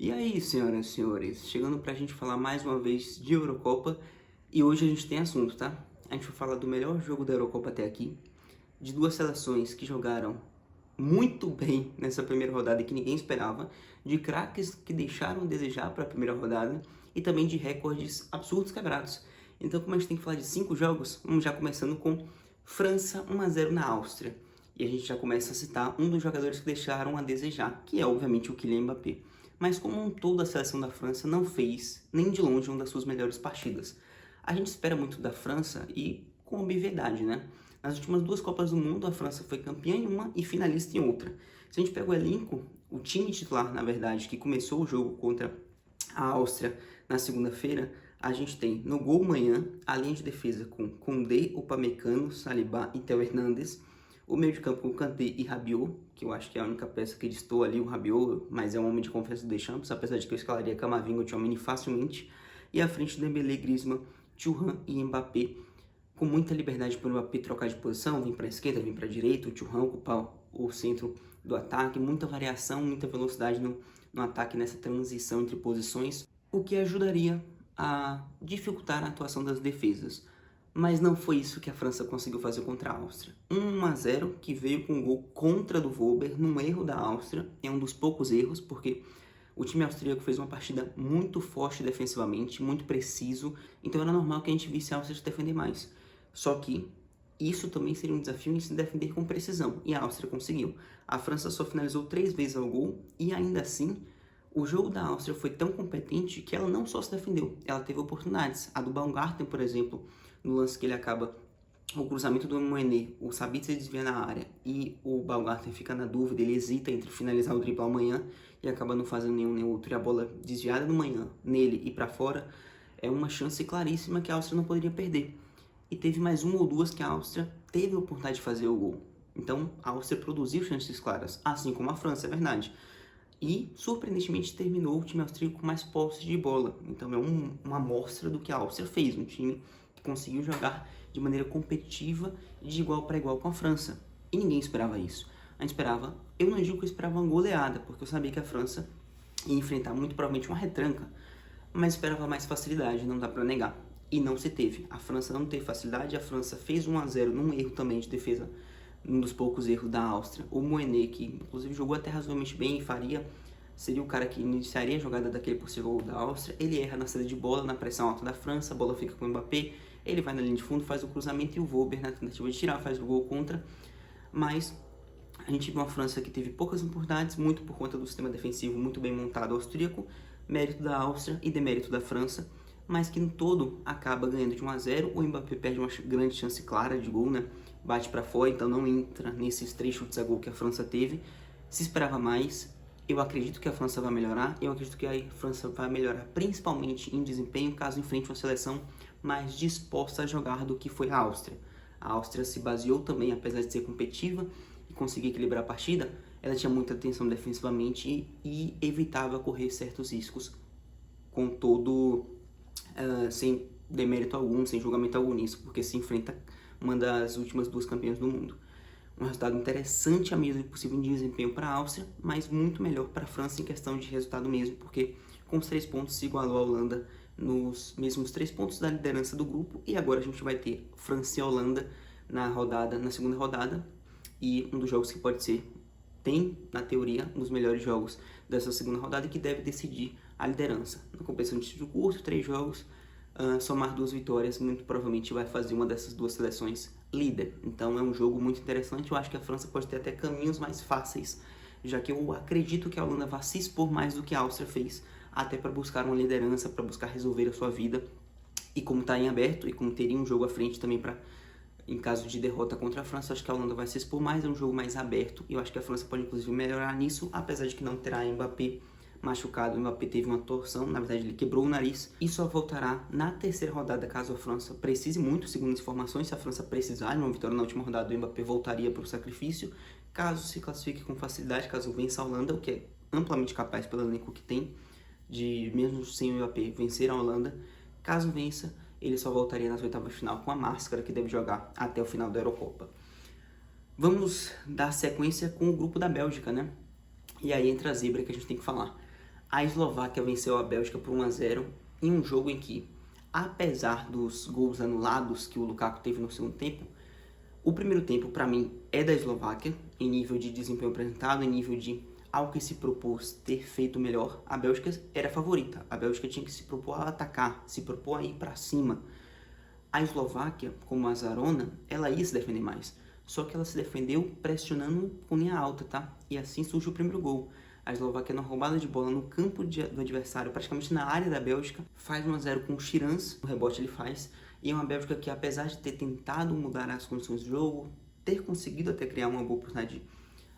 E aí, senhoras e senhores, chegando pra gente falar mais uma vez de Eurocopa, e hoje a gente tem assunto, tá? A gente vai falar do melhor jogo da Eurocopa até aqui, de duas seleções que jogaram muito bem nessa primeira rodada e que ninguém esperava, de craques que deixaram a desejar para a primeira rodada e também de recordes absurdos quebrados. Então, como a gente tem que falar de 5 jogos, vamos já começando com França 1-0 na Áustria. E a gente já começa a citar um dos jogadores que deixaram a desejar, que é obviamente o Kylian Mbappé. Mas como um todo a seleção da França não fez nem de longe uma das suas melhores partidas. A gente espera muito da França e com obviedade, né? Nas últimas duas Copas do Mundo, a França foi campeã em uma e finalista em outra. Se a gente pega o elenco, o time titular, na verdade, que começou o jogo contra a Áustria na segunda-feira, a gente tem no gol manhã a linha de defesa com Koundé, Upamecano, Saliba e Theo Hernandes, o meio de campo com Kanté e Rabiot, que eu acho que é a única peça que estou ali, o Rabiot, mas é um homem de confiança do Deschamps, apesar de que eu escalaria Camavinga ou Tchouaméni facilmente, e à frente Dembélé, Griezmann, Thuram e Mbappé, com muita liberdade para o Mbappé trocar de posição, vir para a esquerda, vir para a direita, o Thuram ocupar o centro do ataque, muita variação, muita velocidade no ataque nessa transição entre posições, o que ajudaria a dificultar a atuação das defesas. Mas não foi isso que a França conseguiu fazer contra a Áustria. 1-0 que veio com um gol contra do Wöber, num erro da Áustria, é um dos poucos erros, porque o time austríaco fez uma partida muito forte defensivamente, muito preciso, então era normal que a gente visse a Áustria se defender mais. Só que isso também seria um desafio em se defender com precisão, e a Áustria conseguiu. A França só finalizou 3 vezes ao gol, e ainda assim, o jogo da Áustria foi tão competente que ela não só se defendeu, ela teve oportunidades. A do Baumgarten, por exemplo, no lance que ele acaba, o cruzamento do Moené, o Sabitzer desvia na área e o Baumgarten fica na dúvida, ele hesita entre finalizar o drible amanhã e acaba não fazendo nenhum nem outro, e a bola desviada no manhã, nele e para fora, é uma chance claríssima que a Áustria não poderia perder. E teve mais uma ou duas que a Áustria teve a oportunidade de fazer o gol. Então, a Áustria produziu chances claras, assim como a França, é verdade. E, surpreendentemente, terminou o time austríaco com mais posse de bola. Então, é uma amostra do que a Áustria fez. Um time que conseguiu jogar de maneira competitiva e de igual para igual com a França. E ninguém esperava isso. A gente esperava, eu não digo que eu esperava uma goleada, porque eu sabia que a França ia enfrentar muito provavelmente uma retranca, mas esperava mais facilidade, não dá para negar. E não se teve. A França não teve facilidade, a França fez 1-0 num erro também de defesa, um dos poucos erros da Áustria. O Moené, que inclusive jogou até razoavelmente bem e seria o cara que iniciaria a jogada daquele possível gol da Áustria. Ele erra na saída de bola, na pressão alta da França, a bola fica com o Mbappé, ele vai na linha de fundo, faz o cruzamento e o Wöber, na tentativa de tirar, faz o gol contra. Mas a gente viu uma França que teve poucas oportunidades, muito por conta do sistema defensivo muito bem montado austríaco, mérito da Áustria e demérito da França, mas que no todo acaba ganhando de 1-0. O Mbappé perde uma grande chance clara de gol, né? Bate para fora, então não entra nesses 3 chutes a gol que a França teve. Se esperava mais. Eu acredito que a França vai melhorar, eu acredito que a França vai melhorar principalmente em desempenho, caso enfrente uma seleção mais disposta a jogar do que foi a Áustria. A Áustria se baseou também, apesar de ser competitiva e conseguir equilibrar a partida, ela tinha muita atenção defensivamente e evitava correr certos riscos, com todo, sem demérito algum, sem julgamento algum nisso, porque se enfrenta uma das últimas 2 campeãs do mundo. Um resultado interessante à medida do possível de desempenho para a Áustria, mas muito melhor para a França em questão de resultado mesmo, porque com os 3 pontos se igualou a Holanda nos mesmos 3 pontos da liderança do grupo, e agora a gente vai ter França e Holanda na segunda rodada, e um dos jogos que pode ser, tem na teoria, um dos melhores jogos dessa segunda rodada, que deve decidir a liderança. Na competição de tiro curto, 3 jogos, somar 2 vitórias, muito provavelmente vai fazer uma dessas 2 seleções líder. Então é um jogo muito interessante. Eu acho que a França pode ter até caminhos mais fáceis, já que eu acredito que a Holanda vai se expor mais do que a Áustria fez, até para buscar uma liderança, para buscar resolver a sua vida. E como está em aberto, e como teria um jogo à frente também para, em caso de derrota contra a França, acho que a Holanda vai se expor mais, é um jogo mais aberto, e eu acho que a França pode inclusive melhorar nisso, apesar de que não terá Mbappé machucado. O Mbappé teve uma torção, na verdade ele quebrou o nariz e só voltará na terceira rodada caso a França precise muito, segundo as informações. Se a França precisar de uma vitória na última rodada, o Mbappé voltaria para o sacrifício, caso se classifique com facilidade, caso vença a Holanda, o que é amplamente capaz pelo elenco que tem, de mesmo sem o Mbappé vencer a Holanda. Caso vença, ele só voltaria nas oitavas de final com a máscara, que deve jogar até o final da Eurocopa. Vamos dar sequência com o grupo da Bélgica, né? E aí entra a zebra que a gente tem que falar. A Eslováquia venceu a Bélgica por 1-0 em um jogo em que, apesar dos gols anulados que o Lukaku teve no segundo tempo, o primeiro tempo, para mim, é da Eslováquia, em nível de desempenho apresentado, em nível de algo que se propôs ter feito melhor. A Bélgica era a favorita, a Bélgica tinha que se propor a atacar, se propor a ir para cima. A Eslováquia, como a Zarona, ela ia se defender mais, só que ela se defendeu pressionando com linha alta, tá? E assim surge o primeiro gol. A Eslováquia, na roubada de bola no campo do adversário, praticamente na área da Bélgica, faz 1-0 com o Schirans, o rebote ele faz, e é uma Bélgica que, apesar de ter tentado mudar as condições do jogo, ter conseguido até criar uma boa oportunidade,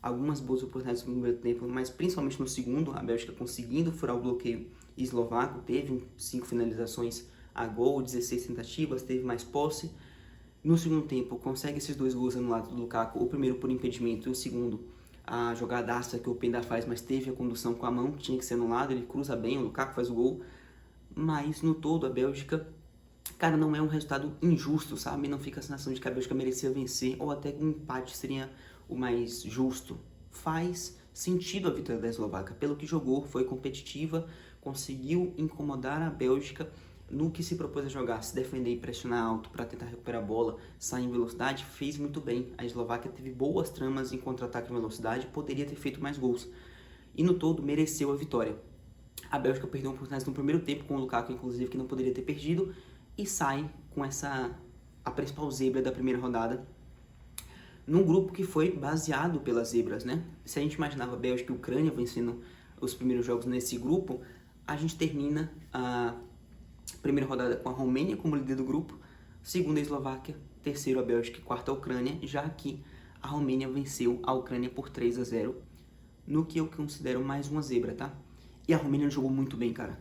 algumas boas oportunidades no primeiro tempo, mas principalmente no segundo, a Bélgica conseguindo furar o bloqueio eslovaco, teve 5 finalizações a gol, 16 tentativas, teve mais posse. No segundo tempo, consegue esses 2 gols anulados do Lukaku, o primeiro por impedimento e o segundo a jogadaça que o Openda faz, mas teve a condução com a mão, que tinha que ser anulado, ele cruza bem, o Lukaku faz o gol. Mas no todo, a Bélgica, cara, não é um resultado injusto, sabe? Não fica a sensação de que a Bélgica merecia vencer, ou até que um empate seria o mais justo. Faz sentido a vitória da Eslováquia. Pelo que jogou, foi competitiva, conseguiu incomodar a Bélgica no que se propôs a jogar, se defender e pressionar alto para tentar recuperar a bola, sair em velocidade, fez muito bem. A Eslováquia teve boas tramas em contra-ataque em velocidade, poderia ter feito mais gols. E no todo, mereceu a vitória. A Bélgica perdeu oportunidades no primeiro tempo, com o Lukaku, inclusive, que não poderia ter perdido, e sai com a principal zebra da primeira rodada, num grupo que foi baseado pelas zebras, né? Se a gente imaginava a Bélgica e a Ucrânia vencendo os primeiros jogos nesse grupo, a gente termina a primeira rodada com a Romênia como líder do grupo, segunda a Eslováquia, terceiro a Bélgica e quarta a Ucrânia, já que a Romênia venceu a Ucrânia por 3-0, no que eu considero mais uma zebra, tá? E a Romênia jogou muito bem, cara.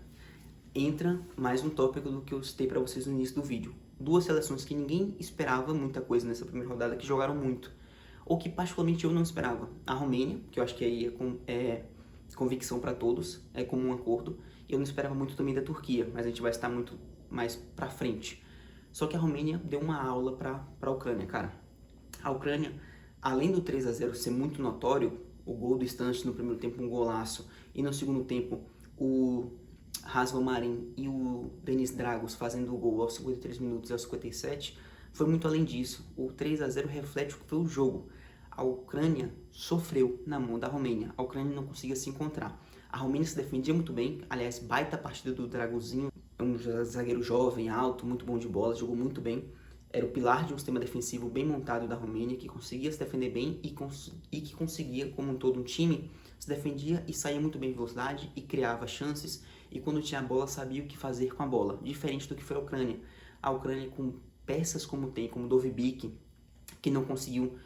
Entra mais um tópico do que eu citei pra vocês no início do vídeo. 2 seleções que ninguém esperava muita coisa nessa primeira rodada, que jogaram muito, ou que particularmente eu não esperava. A Romênia, que eu acho que aí é convicção para todos, é como um acordo. Eu não esperava muito também da Turquia, mas a gente vai estar muito mais pra frente. Só que a Romênia deu uma aula pra Ucrânia, cara. A Ucrânia, além do 3-0 ser muito notório, o gol do Stančić no primeiro tempo, um golaço, e no segundo tempo, o Razvan Marin e o Denis Dragos fazendo o gol aos 53 minutos e aos 57, foi muito além disso. O 3-0 reflete o que foi o jogo. A Ucrânia sofreu na mão da Romênia. A Ucrânia não conseguia se encontrar. A Romênia se defendia muito bem, aliás, baita partida do Dragozinho, um zagueiro jovem, alto, muito bom de bola, jogou muito bem. Era o pilar de um sistema defensivo bem montado da Romênia, que conseguia se defender bem e que conseguia, como um todo um time, se defendia e saía muito bem em velocidade e criava chances, e quando tinha a bola sabia o que fazer com a bola, diferente do que foi a Ucrânia. A Ucrânia, com peças como tem, como Dovbyk, que não conseguiu,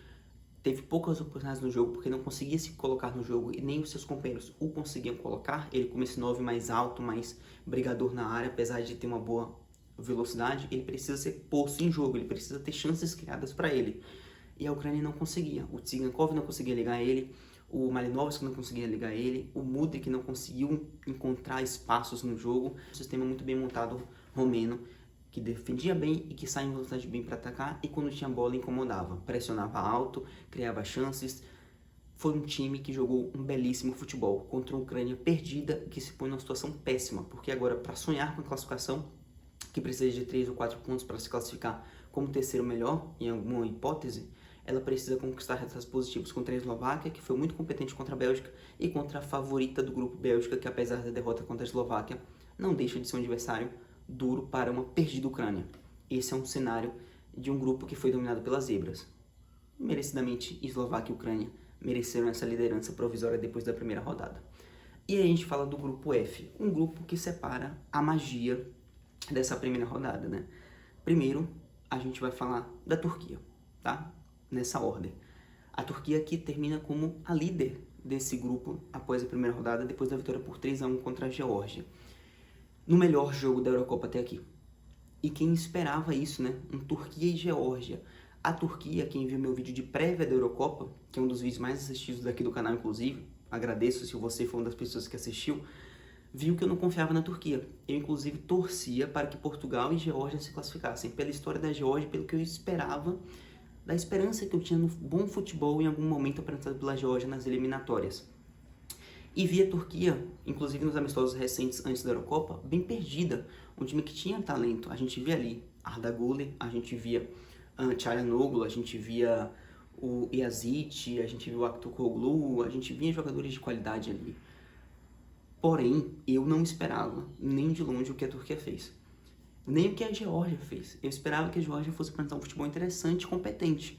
teve poucas oportunidades no jogo porque não conseguia se colocar no jogo e nem os seus companheiros o conseguiam colocar. Ele, como esse 9 mais alto, mais brigador na área, apesar de ter uma boa velocidade, ele precisa ser posto em jogo, ele precisa ter chances criadas para ele. E a Ucrânia não conseguia. O Tsigankov não conseguia ligar ele, o Malinovski não conseguia ligar ele, o Mudryk não conseguiu encontrar espaços no jogo. Um sistema muito bem montado romeno, que defendia bem e que saía em velocidade bem para atacar, e quando tinha bola incomodava, pressionava alto, criava chances. Foi um time que jogou um belíssimo futebol contra uma Ucrânia perdida, que se põe numa situação péssima, porque agora, para sonhar com a classificação, que precisa de 3 ou 4 pontos para se classificar como terceiro melhor, em alguma hipótese, ela precisa conquistar resultados positivos contra a Eslováquia, que foi muito competente contra a Bélgica, e contra a favorita do grupo Bélgica, que apesar da derrota contra a Eslováquia, não deixa de ser um adversário duro para uma perdida Ucrânia. Esse é um cenário de um grupo que foi dominado pelas zebras. Merecidamente, Eslováquia e Ucrânia mereceram essa liderança provisória depois da primeira rodada. E aí a gente fala do grupo F, um grupo que separa a magia dessa primeira rodada, né? Primeiro, a gente vai falar da Turquia, tá? Nessa ordem. A Turquia aqui termina como a líder desse grupo após a primeira rodada, depois da vitória por 3-1 contra a Geórgia, no melhor jogo da Eurocopa até aqui. E quem esperava isso, né? Um Turquia e Geórgia. A Turquia, quem viu meu vídeo de prévia da Eurocopa, que é um dos vídeos mais assistidos daqui do canal, inclusive, agradeço se você foi uma das pessoas que assistiu, viu que eu não confiava na Turquia. Eu, inclusive, torcia para que Portugal e Geórgia se classificassem, pela história da Geórgia, pelo que eu esperava, da esperança que eu tinha no bom futebol em algum momento apresentado pela Geórgia nas eliminatórias. E vi a Turquia, inclusive nos amistosos recentes antes da Eurocopa, bem perdida. Um time que tinha talento. A gente via ali Arda Güler, a gente via Çalhanoğlu, a gente via o Yazici, a gente viu o Aktürkoğlu, a gente via jogadores de qualidade ali. Porém, eu não esperava nem de longe o que a Turquia fez. Nem o que a Geórgia fez. Eu esperava que a Geórgia fosse apresentar um futebol interessante e competente.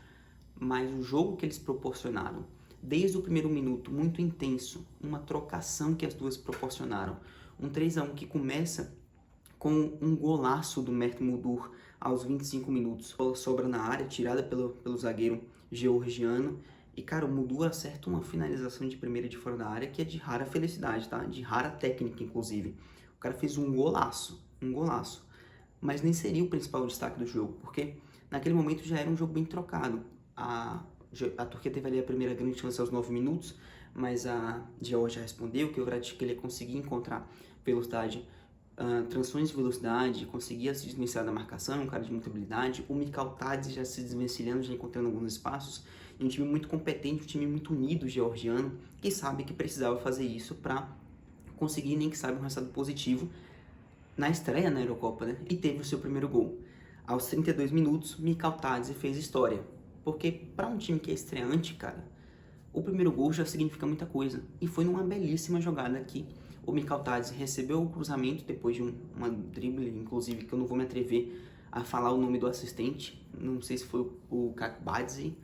Mas o jogo que eles proporcionaram, desde o primeiro minuto, muito intenso, uma trocação que as duas proporcionaram, um 3-1 que começa com um golaço do Mert Müldür aos 25 minutos. A bola sobra na área, tirada pelo zagueiro georgiano. E, cara, o Müldür acerta uma finalização de primeira de fora da área que é de rara felicidade, tá? De rara técnica, inclusive. O cara fez um golaço. Mas nem seria o principal destaque do jogo, porque naquele momento já era um jogo bem trocado. A Turquia teve ali a primeira grande chance aos 9 minutos, mas a Geórgia respondeu que o Kvaratskhelia conseguia encontrar velocidade, transições de velocidade, conseguia se desvencilhar da marcação, um cara de muita habilidade. O Mikal Tadze já se desvencilhando, já encontrando alguns espaços. E um time muito competente, um time muito unido georgiano, que sabe que precisava fazer isso para conseguir, nem que sabe, um resultado positivo na estreia na Eurocopa, né? E teve o seu primeiro gol. Aos 32 minutos, Mikal Tadze fez história. Porque para um time que é estreante, cara, o primeiro gol já significa muita coisa. E foi numa belíssima jogada que o Mikal Tadze recebeu o cruzamento depois de uma drible, inclusive, que eu não vou me atrever a falar o nome do assistente. Não sei se foi o Kakbadze.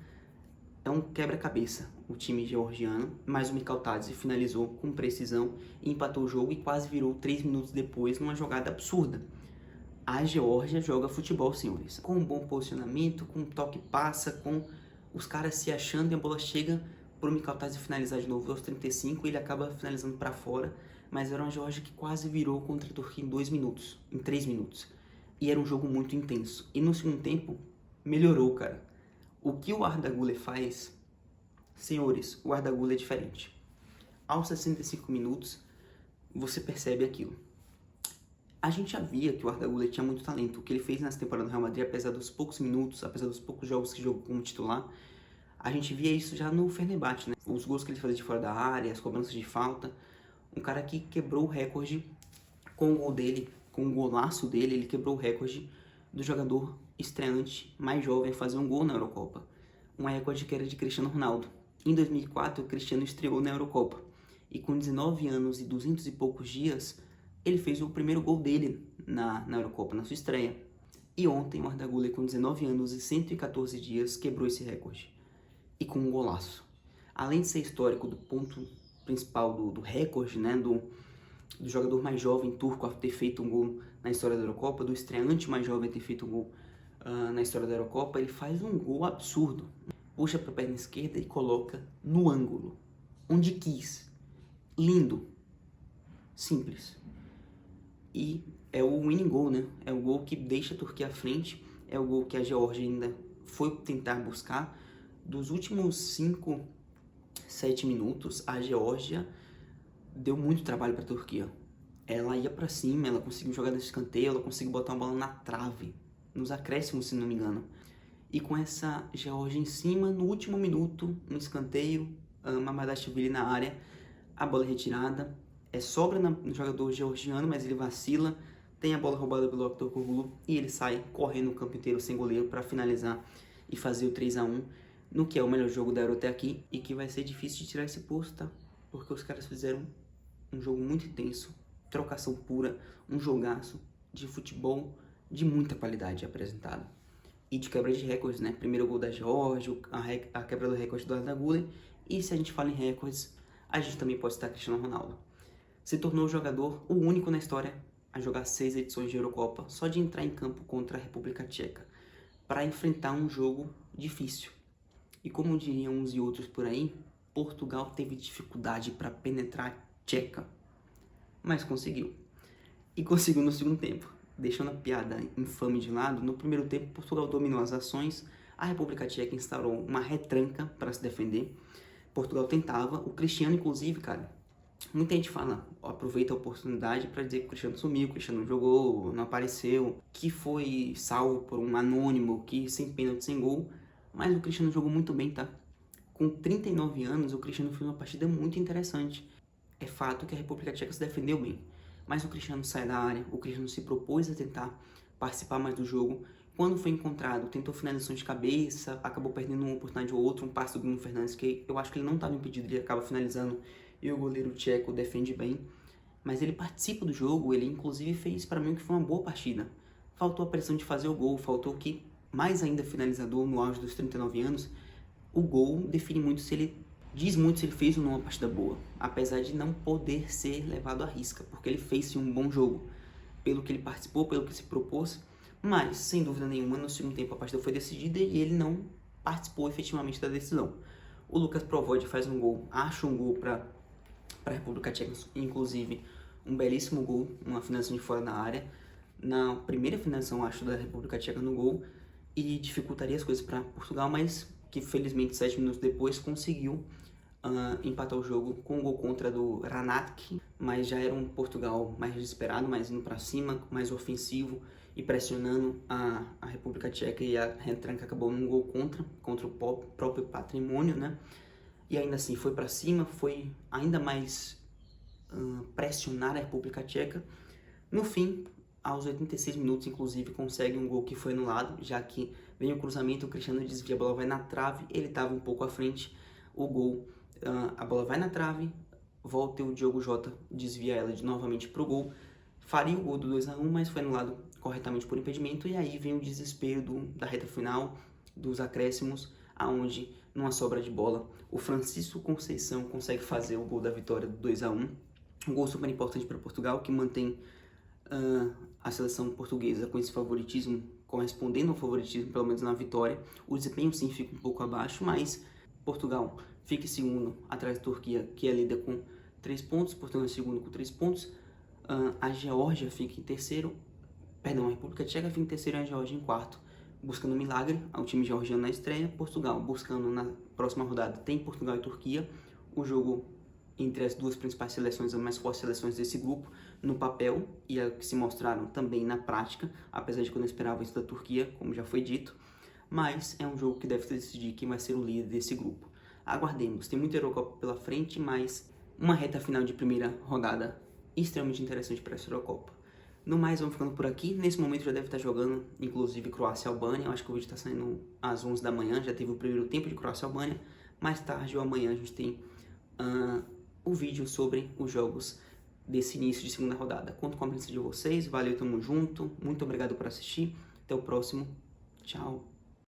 É um quebra-cabeça o time georgiano, mas o Mikal Tadze finalizou com precisão e empatou o jogo e quase virou 3 minutos depois numa jogada absurda. A Geórgia joga futebol, senhores, com um bom posicionamento, com um toque passa, com os caras se achando e a bola chega para o Mikal Tadze finalizar de novo aos 35 e ele acaba finalizando para fora, mas era uma Geórgia que quase virou contra a Turquia em 2 minutos, em 3 minutos. E era um jogo muito intenso. E no segundo tempo, melhorou, cara. O que o Arda Güler faz, senhores, o Arda Güler é diferente. Aos 65 minutos, você percebe aquilo. A gente já via que o Arda Güler tinha muito talento. O que ele fez nessa temporada do Real Madrid, apesar dos poucos minutos, apesar dos poucos jogos que jogou como titular, a gente via isso já no Fenerbahçe, né? Os gols que ele fazia de fora da área, as cobranças de falta. Um cara que quebrou o recorde com o gol dele, com o golaço dele, ele quebrou o recorde do jogador estreante mais jovem a fazer um gol na Eurocopa. Um recorde que era de Cristiano Ronaldo. Em 2004, o Cristiano estreou na Eurocopa. E com 19 anos e 200 e poucos dias, ele fez o primeiro gol dele na Eurocopa, na sua estreia. E ontem, o Arda Güler, com 19 anos e 114 dias, quebrou esse recorde. E com um golaço. Além de ser histórico do ponto principal do recorde, né, do jogador mais jovem turco a ter feito um gol na história da Eurocopa, do estreante mais jovem a ter feito um gol na história da Eurocopa, ele faz um gol absurdo. Puxa para a perna esquerda e coloca no ângulo, onde quis. Lindo. Simples. E é o winning goal, né? É o gol que deixa a Turquia à frente, é o gol que a Geórgia ainda foi tentar buscar. Dos últimos 5, 7 minutos, a Geórgia deu muito trabalho para a Turquia. Ela ia para cima, ela conseguiu jogar desse escanteio, ela conseguiu botar uma bola na trave, nos acréscimos, se não me engano. E com essa Geórgia em cima, no último minuto, um escanteio, Mamardashvili na área, a bola é retirada, sobra no jogador georgiano, mas ele vacila, tem a bola roubada pelo Aktürkoğlu e ele sai correndo o campo inteiro sem goleiro para finalizar e fazer o 3-1, no que é o melhor jogo da Euro até aqui e que vai ser difícil de tirar esse posto, tá? Porque os caras fizeram um jogo muito intenso, trocação pura, um jogaço de futebol de muita qualidade apresentado. E de quebra de recordes, né? Primeiro gol da Geórgia, a quebra do recorde do Arda Güler. E se a gente fala em recordes, a gente também pode citar Cristiano Ronaldo. Se tornou o jogador, o único na história, a jogar 6 edições de Eurocopa, só de entrar em campo contra a República Tcheca, para enfrentar um jogo difícil. E como diriam uns e outros por aí, Portugal teve dificuldade para penetrar a Tcheca, mas conseguiu. E conseguiu no segundo tempo. Deixando a piada infame de lado, no primeiro tempo Portugal dominou as ações, a República Tcheca instaurou uma retranca para se defender. Portugal tentava, o Cristiano inclusive, cara, muita gente fala, aproveita a oportunidade para dizer que o Cristiano sumiu, o Cristiano não jogou, não apareceu, que foi salvo por um anônimo, que sem pênalti, sem gol, mas o Cristiano jogou muito bem, tá? Com 39 anos, o Cristiano fez uma partida muito interessante. é fato que a República Tcheca se defendeu bem, mas o Cristiano sai da área, o Cristiano se propôs a tentar participar mais do jogo. Quando foi encontrado, tentou finalização de cabeça, acabou perdendo uma oportunidade ou outra, um passe do Bruno Fernandes, que eu acho que ele não estava impedido, ele acaba finalizando e o goleiro tcheco defende bem. Mas ele participa do jogo, ele inclusive fez para mim que foi uma boa partida. Faltou a pressão de fazer o gol, faltou que, mais ainda finalizador no auge dos 39 anos, o gol define muito se ele, diz muito se ele fez ou não uma partida boa, apesar de não poder ser levado à risca, porque ele fez sim um bom jogo, pelo que ele participou, pelo que se propôs, mas, sem dúvida nenhuma, no segundo tempo a partida foi decidida e ele não participou efetivamente da decisão. O Lucas Provode faz um gol, acha um gol para a República Tcheca, inclusive um belíssimo gol, uma finalização de fora da área, na primeira finalização, acho, da República Tcheca no gol, e dificultaria as coisas para Portugal, mas que felizmente 7 minutos depois conseguiu empatar o jogo com um gol contra do Ranatki, mas já era um Portugal mais desesperado, mais indo para cima, mais ofensivo e pressionando a República Tcheca, e a retranca acabou num gol contra o próprio patrimônio, né? E ainda assim foi para cima, foi ainda mais pressionar a República Tcheca. No fim, aos 86 minutos, inclusive, consegue um gol que foi anulado, já que vem o cruzamento, o Cristiano desvia, a bola vai na trave, ele estava um pouco à frente, o gol, a bola vai na trave, volta e o Diogo Jota desvia ela novamente para o gol, faria o gol do 2-1, mas foi anulado corretamente por impedimento, e aí vem o desespero da reta final, dos acréscimos, aonde, numa sobra de bola, o Francisco Conceição consegue fazer o gol da vitória do 2-1, um gol super importante para Portugal, que mantém a seleção portuguesa com esse favoritismo, correspondendo ao favoritismo, pelo menos na vitória. O desempenho sim fica um pouco abaixo, mas Portugal fica em segundo, atrás da Turquia, que é líder com 3 pontos, Portugal em segundo com 3 pontos, a Geórgia fica em terceiro, perdão, a República Tcheca fica em terceiro e a Geórgia em quarto, buscando um milagre, ao time georgiano na estreia, Portugal buscando na próxima rodada, tem Portugal e Turquia, o jogo entre as duas principais seleções, as mais fortes seleções desse grupo, no papel, e a que se mostraram também na prática, apesar de que eu não esperava isso da Turquia, como já foi dito, mas é um jogo que deve decidir quem vai ser o líder desse grupo. Aguardemos, tem muita Eurocopa pela frente, mas uma reta final de primeira rodada extremamente interessante para essa Eurocopa. No mais, vamos ficando por aqui. Nesse momento já deve estar jogando, inclusive, Croácia e Albânia. Eu acho que o vídeo está saindo às 11 da manhã, já teve o primeiro tempo de Croácia e Albânia. Mais tarde ou amanhã a gente tem o vídeo sobre os jogos desse início de segunda rodada. Conto com a presença de vocês, valeu, tamo junto, muito obrigado por assistir, até o próximo, tchau.